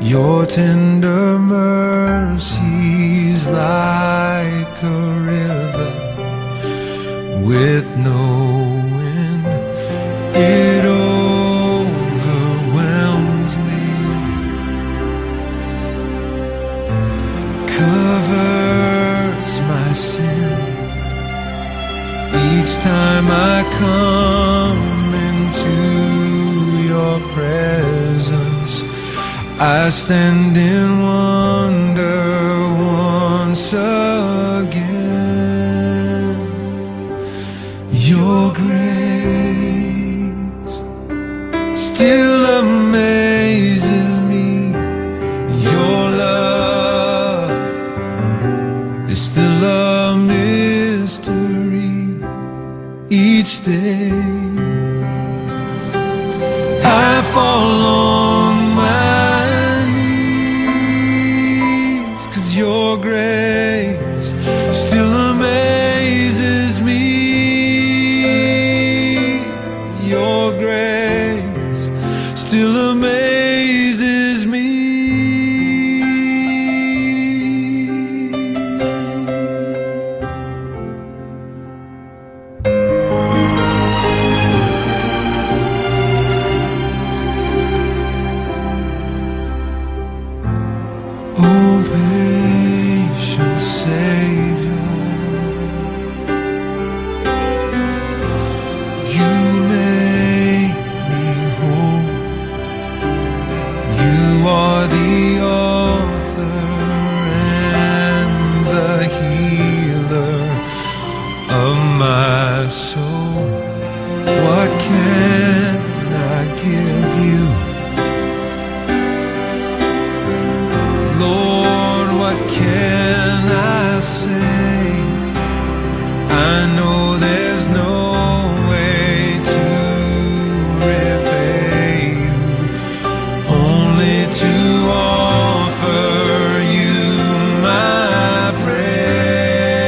Your tender mercies like a river with no end. It overwhelms me, covers my sin. Each time I come into your presence, I stand in wonder once again. Your grace still amazes me. Your love is still a mystery each day. I fall on my knees, 'cause your grace still amazes me. Your grace still amazes me. Oh, patient Savior, you make me whole. You are the author and the healer of my soul. What can I give you, Lord? What can I say? I know there's no way to repay you, only to offer you my praise.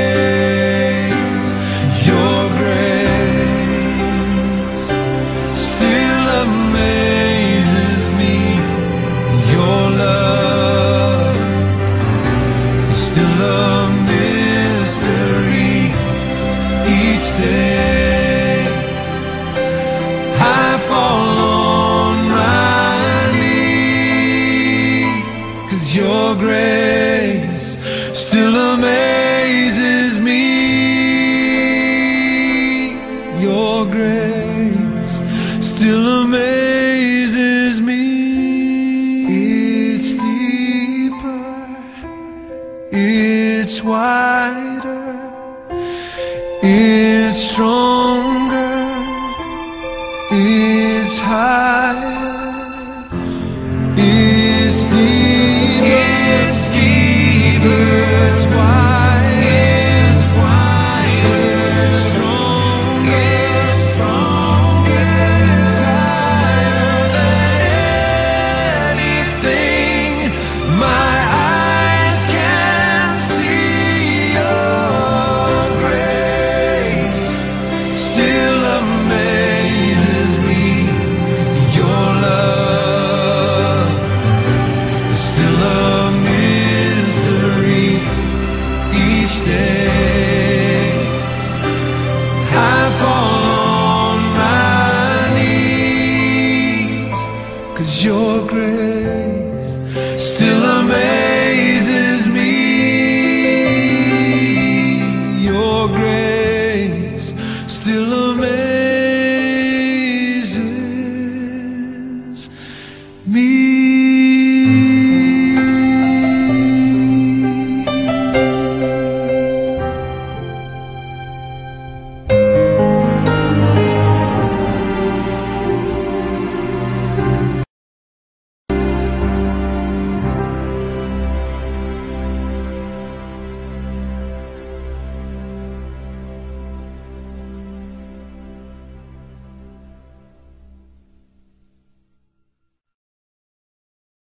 Your grace still amazes me. Your love is still a mystery each day. I fall on my knees, 'cause your grace still amazes me. Your grace still amazes me. It's deeper, it's wider, it's stronger, it's higher, it's deeper, it's deeper, it's wider, it's stronger, it's higher than anything my eyes can see. Your grace still amazes me. Your love is still a mystery each day. I fall on my knees, 'cause your grace still amazes me. Your grace still amazes me.